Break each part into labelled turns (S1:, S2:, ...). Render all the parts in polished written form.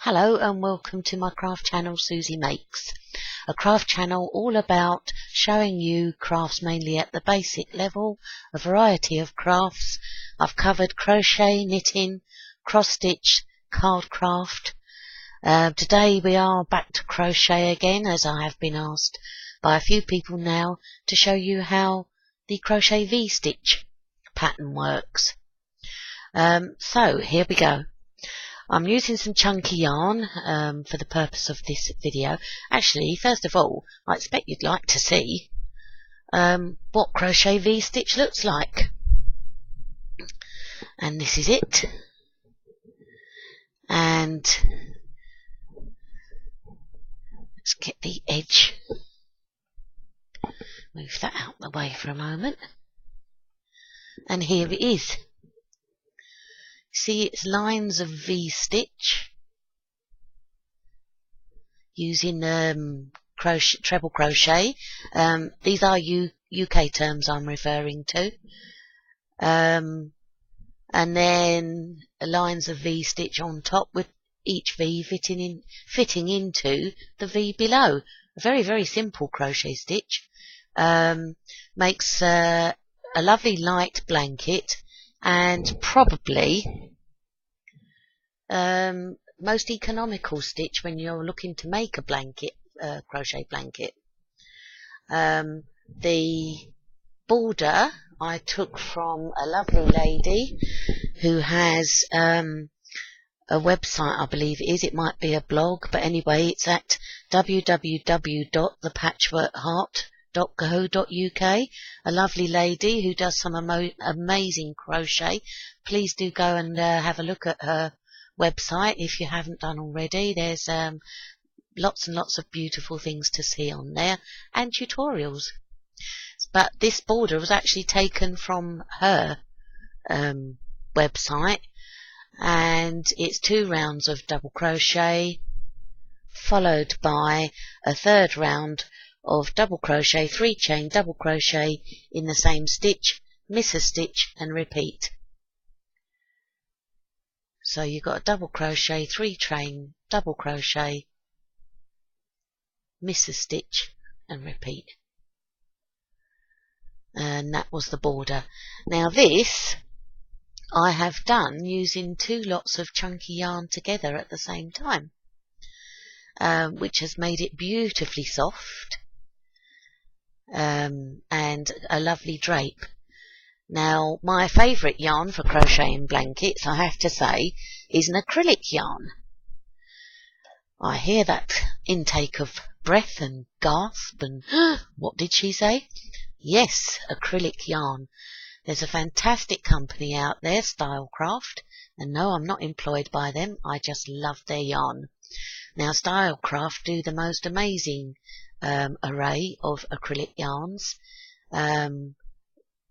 S1: Hello and welcome to my craft channel Susie Makes, a craft channel all about showing you crafts mainly at the basic level, a variety of crafts. I've covered crochet, knitting, cross stitch, card craft. Today we are back to crochet again, as I have been asked by a few people now to show you how the crochet V-stitch pattern works. So here we go. I'm using some chunky yarn for the purpose of this video. Actually, first of all, I expect you'd like to see what crochet V-stitch looks like. And this is it. And let's get the edge. Move that out the way for a moment. And here it is. See, it's lines of V-stitch using crochet, treble crochet. These are UK terms I'm referring to. And then lines of V-stitch on top with each V fitting into the V below. A very, very simple crochet stitch. Makes a lovely light blanket. And probably most economical stitch when you're looking to make a blanket, crochet blanket. The border I took from a lovely lady who has a website, I believe it is. It might be a blog, but anyway, it's at www.thepatchworkheart.co.uk. A lovely lady who does some amazing crochet. Please do go and have a look at her website if you haven't done already. There's lots and lots of beautiful things to see on there and tutorials. But this border was actually taken from her website, and it's 2 rounds of double crochet followed by a 3rd round of double crochet, 3 chain double crochet in the same stitch, miss a stitch and repeat. So you've got a double crochet, 3 chain double crochet, miss a stitch and repeat. And that was the border. Now this I have done using 2 lots of chunky yarn together at the same time, which has made it beautifully soft. And a lovely drape. Now, my favourite yarn for crocheting blankets, I have to say, is an acrylic yarn. I hear that intake of breath and gasp and what did she say? Yes, acrylic yarn. There's a fantastic company out there, Stylecraft, and no, I'm not employed by them. I just love their yarn. Now, Stylecraft do the most amazing array of acrylic yarns,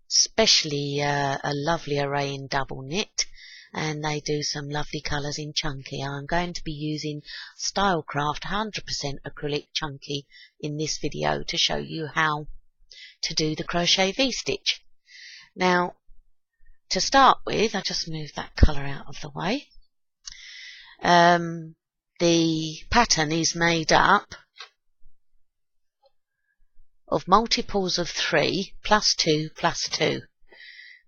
S1: especially a lovely array in double knit, and they do some lovely colours in chunky. I'm going to be using Stylecraft 100% acrylic chunky in this video to show you how to do the crochet V-stitch. Now, to start with, I just move that colour out of the way. The pattern is made up of multiples of 3 plus 2 plus 2.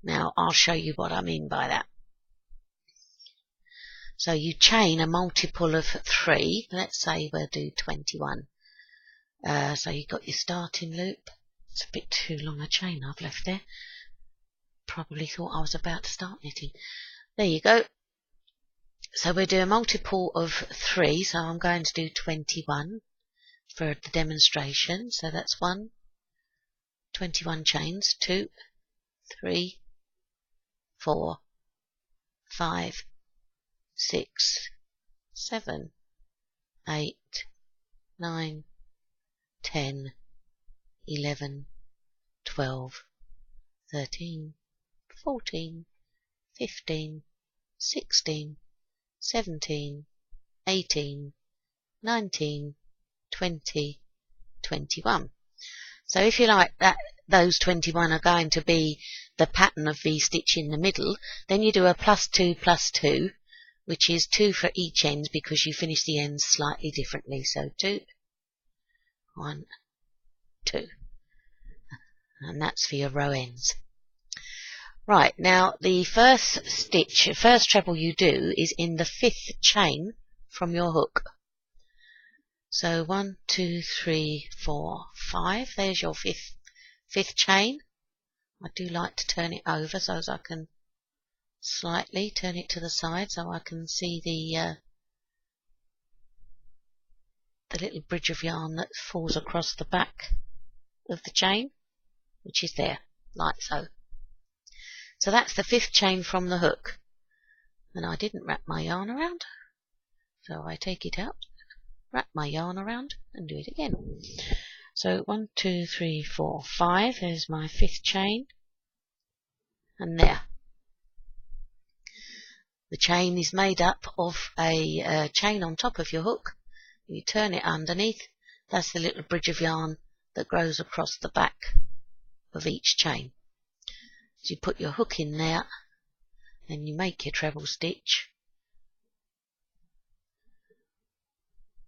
S1: Now I'll show you what I mean by that. So you chain a multiple of 3. Let's say we'll do 21. So you've got your starting loop. It's a bit too long a chain I've left there. Probably thought I was about to start knitting. There you go. So we'll do a multiple of 3. So I'm going to do 21 for the demonstration. So that's 21 chains, 2, 3, 4, 5, 6, 7, 8, 9, 10, 11, 12, 13, 14, 15, 16, 17, 18, 19, 20, 21. So if you like that, those 21 are going to be the pattern of V-stitch in the middle, then you do a plus 2 plus 2 which is 2 for each end because you finish the ends slightly differently. So 2, 1, 2, and that's for your row ends. Right, now the first treble you do is in the 5th chain from your hook. So 1, 2, 3, 4, 5. There's your fifth chain. I do like to turn it over so as I can slightly turn it to the side so I can see the little bridge of yarn that falls across the back of the chain, which is there, like so. So that's the 5th chain from the hook. And I didn't wrap my yarn around, so I take it out, wrap my yarn around and do it again. So 1, 2, 3, 4, 5. There's my 5th chain, and there. The chain is made up of a chain on top of your hook. You turn it underneath. That's the little bridge of yarn that grows across the back of each chain. So you put your hook in there, and you make your treble stitch.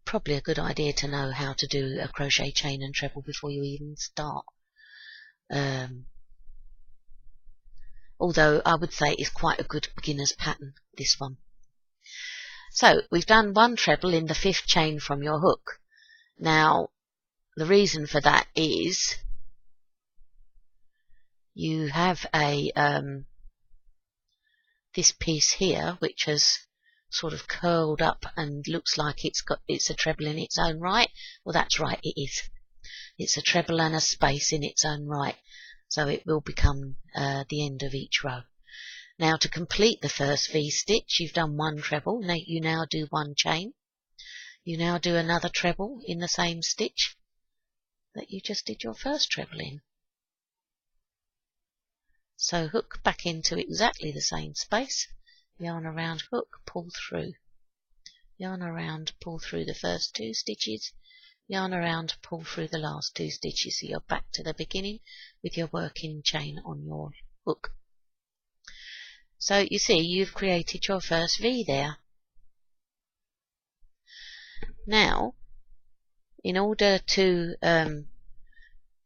S1: Probably a good idea to know how to do a crochet chain and treble before you even start. Although I would say it's quite a good beginner's pattern, this one. So we've done 1 treble in the 5th chain from your hook. Now the reason for that is you have a this piece here which has sort of curled up and looks like it's a treble in its own right. Well, that's right, it is. It's a treble and a space in its own right, so it will become the end of each row. Now to complete the first V-stitch, you've done 1 treble. Now you now do 1 chain. You now do another treble in the same stitch that you just did your first treble in. So hook back into exactly the same space, yarn around, hook, pull through, yarn around, pull through the first 2 stitches, yarn around, pull through the last 2 stitches, so you're back to the beginning with your working chain on your hook. So you see you've created your first V there. Now, in order to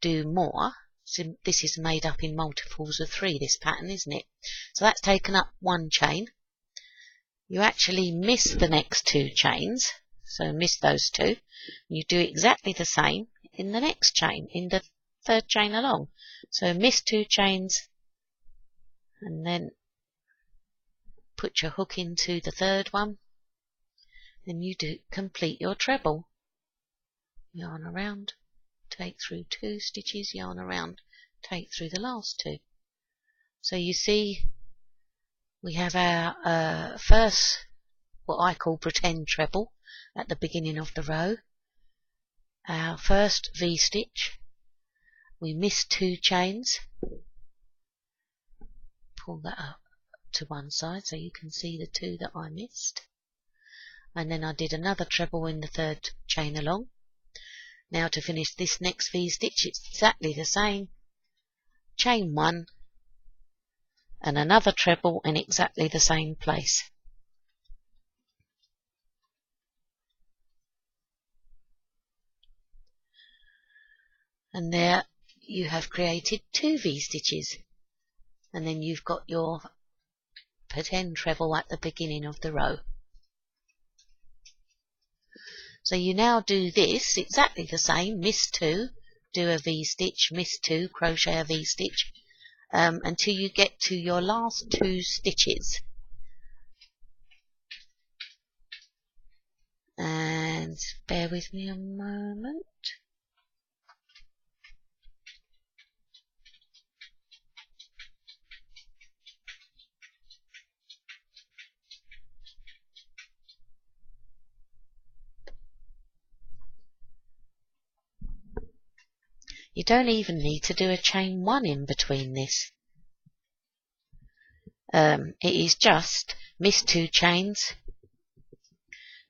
S1: do more, so this is made up in multiples of 3, this pattern, isn't it? So that's taken up 1 chain. You actually miss the next 2 chains, so miss those 2. You do exactly the same in the next chain, in the 3rd chain along. So miss 2 chains, and then put your hook into the 3rd one. Then you do complete your treble. Yarn around, take through 2 stitches, yarn around, take through the last 2. So you see we have our first, what I call pretend treble, at the beginning of the row. Our first V-stitch. We miss 2 chains. Pull that up to one side so you can see the 2 that I missed. And then I did another treble in the 3rd chain along. Now to finish this next V-stitch, it's exactly the same. Chain 1 and another treble in exactly the same place. And there you have created 2 V-stitches. And then you've got your pretend treble at the beginning of the row. So you now do this exactly the same, miss 2, do a V-stitch, miss 2, crochet a V-stitch, until you get to your last 2 stitches. And bear with me a moment. You don't even need to do a chain 1 in between this. It is just miss 2 chains,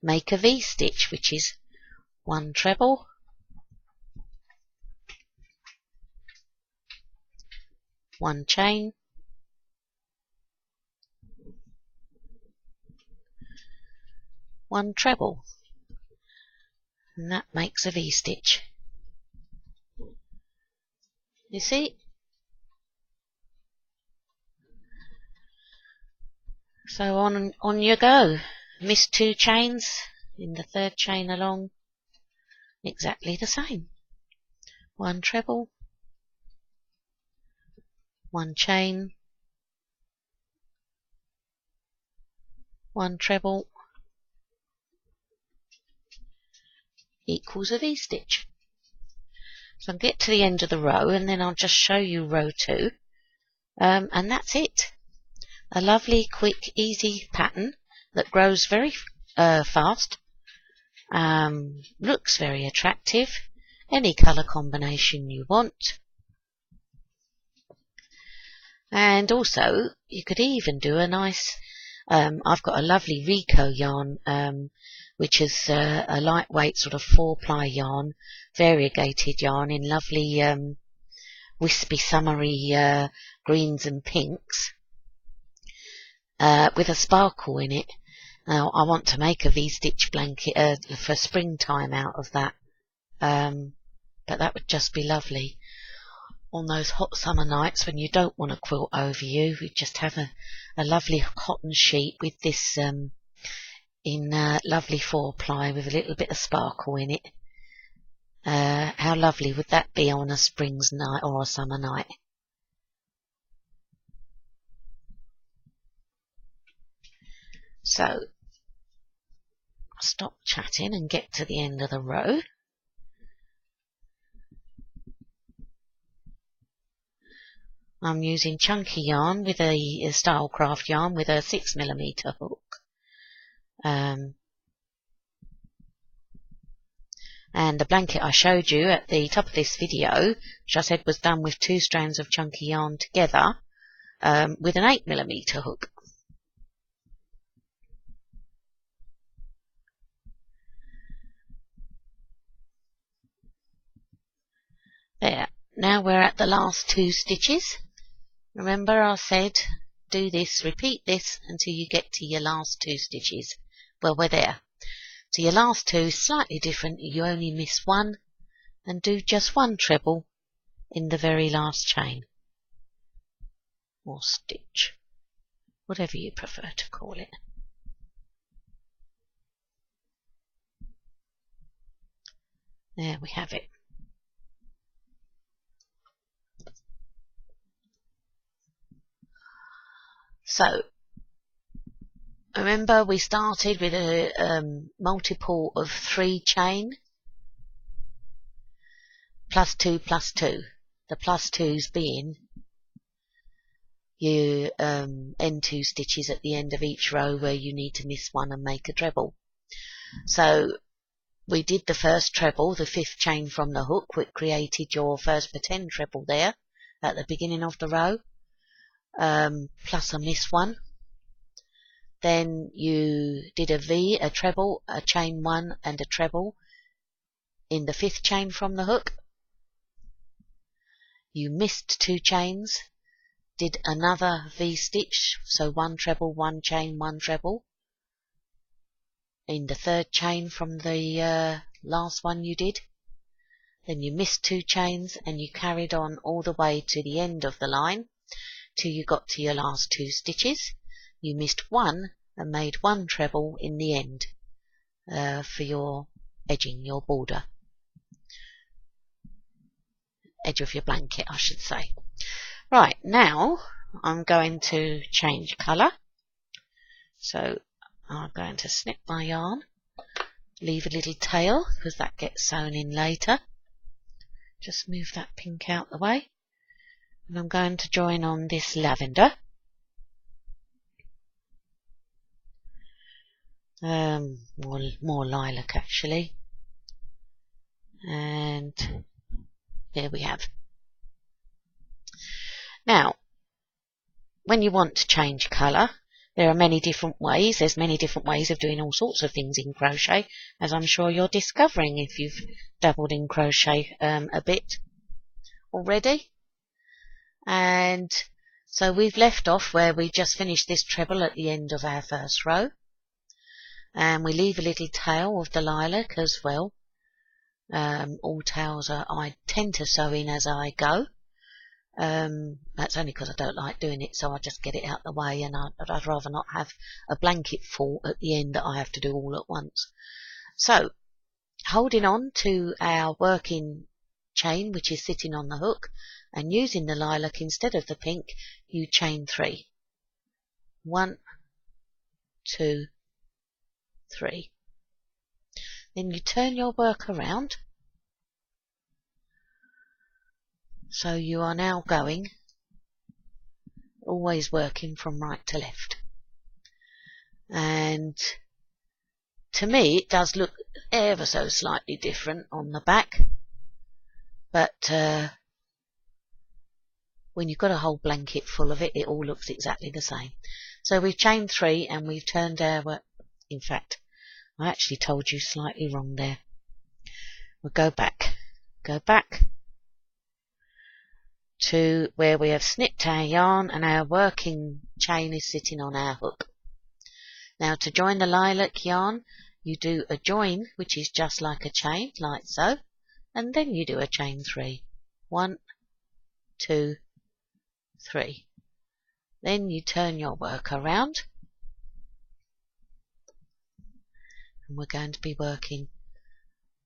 S1: make a V-stitch, which is 1 treble, 1 chain, 1 treble, and that makes a V-stitch. You see? So on you go. Miss 2 chains in the 3rd chain along, exactly the same. 1 treble, 1 chain, 1 treble equals a V-stitch. So I'll get to the end of the row and then I'll just show you row 2, and that's it. A lovely, quick, easy pattern that grows very fast, looks very attractive, any colour combination you want. And also, you could even do a nice, I've got a lovely Rico yarn, which is a lightweight sort of 4-ply yarn, variegated yarn in lovely wispy, summery greens and pinks, with a sparkle in it. Now, I want to make a V-stitch blanket for springtime out of that, but that would just be lovely. On those hot summer nights when you don't want a quilt over you, we just have a lovely cotton sheet with this in lovely 4-ply with a little bit of sparkle in it. How lovely would that be on a spring's night or a summer night? So, I'll stop chatting and get to the end of the row. I'm using chunky yarn with a Stylecraft yarn with a 6mm hook. And the blanket I showed you at the top of this video, which I said was done with 2 strands of chunky yarn together, with an 8mm hook. There. Now we're at the last 2 stitches. Remember I said do this, repeat this until you get to your last 2 stitches. Well, we're there. So your last 2 is slightly different. You only miss 1 and do just 1 treble in the very last chain. Or stitch. Whatever you prefer to call it. There we have it. So, remember we started with a multiple of 3 chain, plus 2 plus 2. The plus 2's being you end 2 stitches at the end of each row where you need to miss 1 and make a treble. So we did the first treble, the 5th chain from the hook, which created your first pretend treble there at the beginning of the row. Plus a miss 1. Then you did a V, a treble, a chain 1 and a treble in the 5th chain from the hook. You missed 2 chains, did another V stitch, so 1 treble, 1 chain, 1 treble in the 3rd chain from the last one you did. Then you missed 2 chains and you carried on all the way to the end of the line till you got to your last 2 stitches. You missed 1 and made 1 treble in the end for your edging, your border. Edge of your blanket, I should say. Right, now I'm going to change colour. So I'm going to snip my yarn, leave a little tail because that gets sewn in later. Just move that pink out the way. And I'm going to join on this lavender. More lilac actually. And there we have. Now, when you want to change colour, there are many different ways. There's many different ways of doing all sorts of things in crochet, as I'm sure you're discovering if you've dabbled in crochet a bit already. And so we've left off where we just finished this treble at the end of our first row. and we leave a little tail of the lilac as well. All tails I tend to sew in as I go. That's only because I don't like doing it, so I just get it out the way, and I'd rather not have a blanket full at the end that I have to do all at once. So, holding on to our working chain, which is sitting on the hook, and using the lilac instead of the pink, you chain 3. 1, 2, 3. Then you turn your work around. So you are now going, always working from right to left. And to me it does look ever so slightly different on the back, but when you've got a whole blanket full of it, it all looks exactly the same. So we've chained 3 and we've turned our work. In fact, I actually told you slightly wrong there. We'll go back to where we have snipped our yarn and our working chain is sitting on our hook. Now to join the lilac yarn, you do a join, which is just like a chain, like so, and then you do a chain 3. 1, 2, 3. Then you turn your work around, and we're going to be working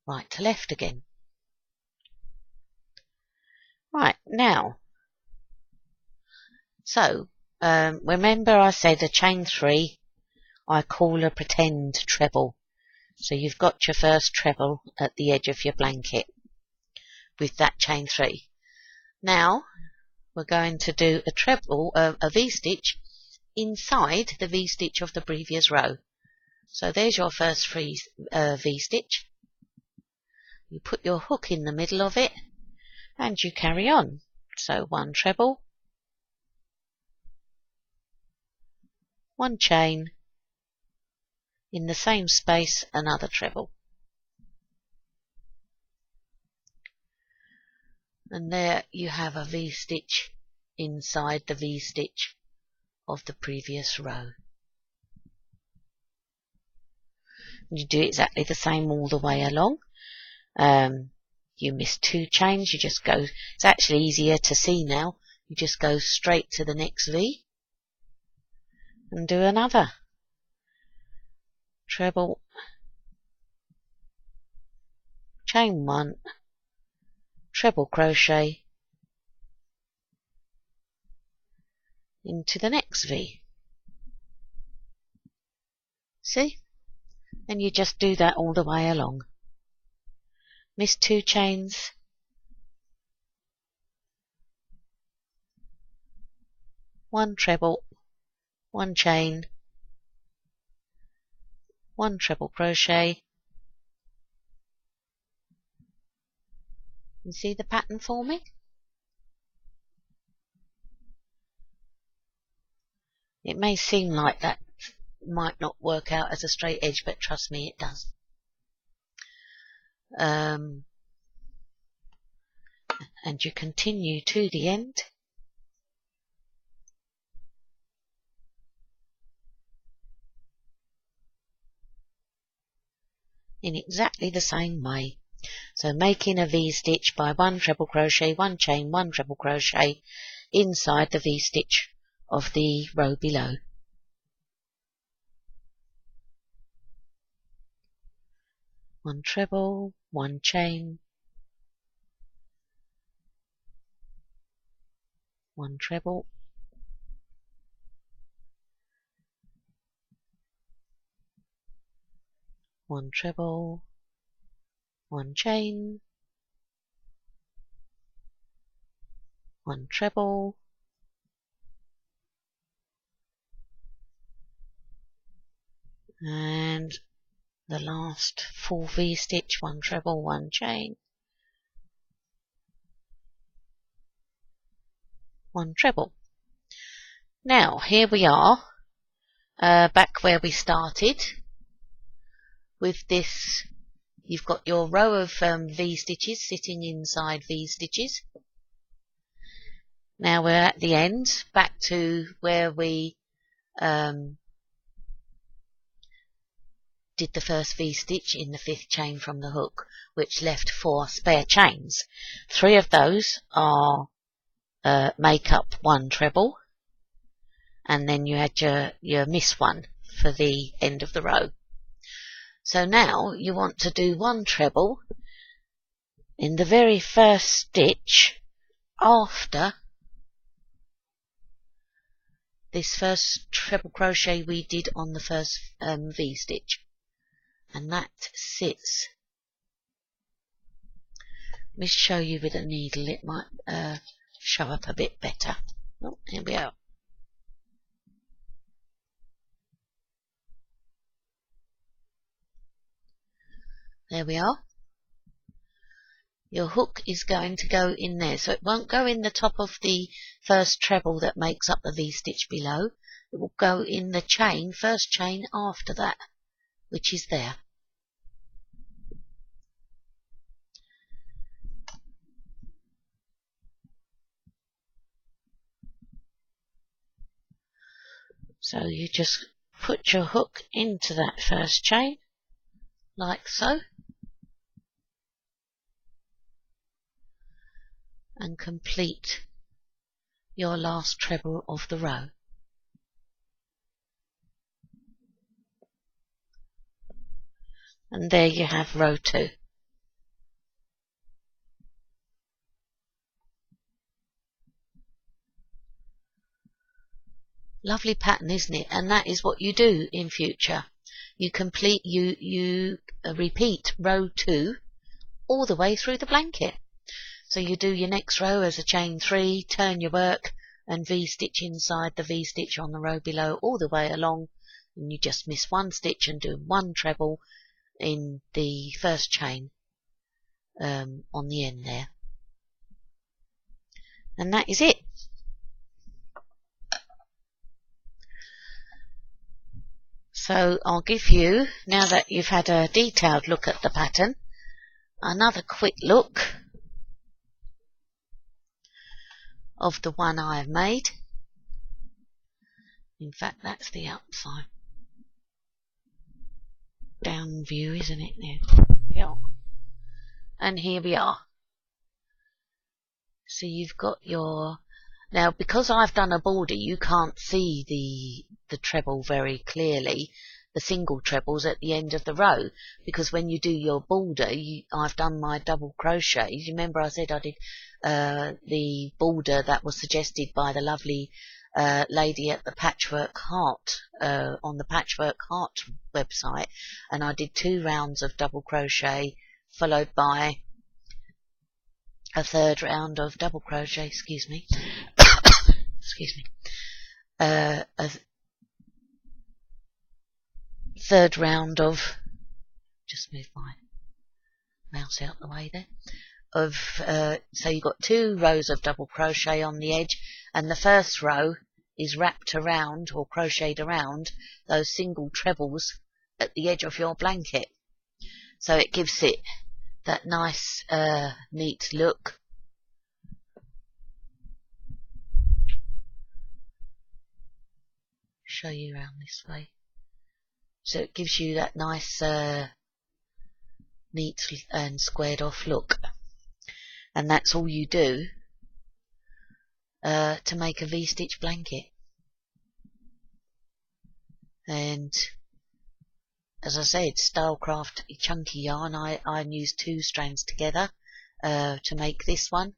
S1: right to left again. Right, now, so remember I said a chain 3 I call a pretend treble. So you've got your first treble at the edge of your blanket with that chain 3. Now we're going to do a treble, a V-stitch inside the V-stitch of the previous row. So there's your first V-stitch. You put your hook in the middle of it and you carry on. So 1 treble, 1 chain, in the same space another treble. And there you have a V-stitch inside the V-stitch of the previous row. You do exactly the same all the way along. You miss 2 chains, you just go, it's actually easier to see now, you just go straight to the next V and do another treble, chain 1, treble crochet into the next V. See? And you just do that all the way along. Miss 2 chains, one treble, 1 chain, 1 treble crochet. You see the pattern forming? It may seem like that might not work out as a straight edge, but trust me, it does. And you continue to the end. In exactly the same way. So making a V-stitch by 1 treble crochet, 1 chain, 1 treble crochet inside the V-stitch of the row below. One treble, 1 chain, 1 treble, 1 treble, 1 chain, 1 treble, and the last full V-stitch, 1 treble, 1 chain, 1 treble. Now here we are, back where we started. With this, you've got your row of V-stitches sitting inside V-stitches. Now we're at the end, back to where we did the first V-stitch in the 5th chain from the hook, which left 4 spare chains. 3 of those are make up 1 treble, and then you had your miss one for the end of the row. So now you want to do 1 treble in the very first stitch after this first treble crochet we did on the first V-stitch. And that sits, let me show you with a needle, it might show up a bit better. Oh, here we are. There we are. Your hook is going to go in there, so it won't go in the top of the first treble that makes up the V-stitch below. It will go in the chain, first chain after that, which is there. So you just put your hook into that first chain, like so, and complete your last treble of the row. And there you have row 2. Lovely pattern, isn't it? And that is what you do in future. You complete, you repeat row 2 all the way through the blanket. So you do your next row as a chain 3, turn your work, and V-stitch inside the V-stitch on the row below all the way along, and you just miss 1 stitch and do 1 treble in the first chain on the end there. And that is it. So I'll give you, now that you've had a detailed look at the pattern, another quick look of the one I have made. In fact, that's the outside. Down view, isn't it? There. Yeah. And here we are. So you've got your... Now, because I've done a border, you can't see the treble very clearly, the single trebles at the end of the row, because when you do your border, I've done my double crochet. You remember I said I did the border that was suggested by the lovely lady at the Patchwork Heart, on the Patchwork Heart website, and I did 2 rounds of double crochet, followed by a 3rd round of double crochet, excuse me, a 3rd round of, just move my mouse out the way there, of, so you've got 2 rows of double crochet on the edge, and the first row is wrapped around or crocheted around those single trebles at the edge of your blanket. So it gives it that nice neat look. Show you around this way. So it gives you that nice neat and squared off look. And that's all you do to make a V-stitch blanket. And as I said, Stylecraft chunky yarn, I used 2 strands together to make this one,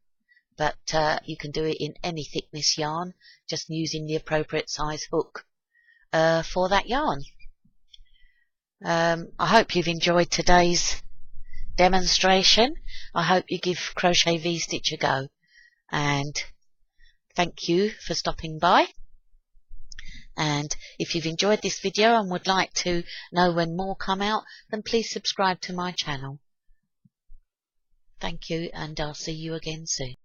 S1: but you can do it in any thickness yarn, just using the appropriate size hook for that yarn. I hope you've enjoyed today's demonstration. I hope you give Crochet V-Stitch a go, and thank you for stopping by. And if you've enjoyed this video and would like to know when more come out, then please subscribe to my channel. Thank you, and I'll see you again soon.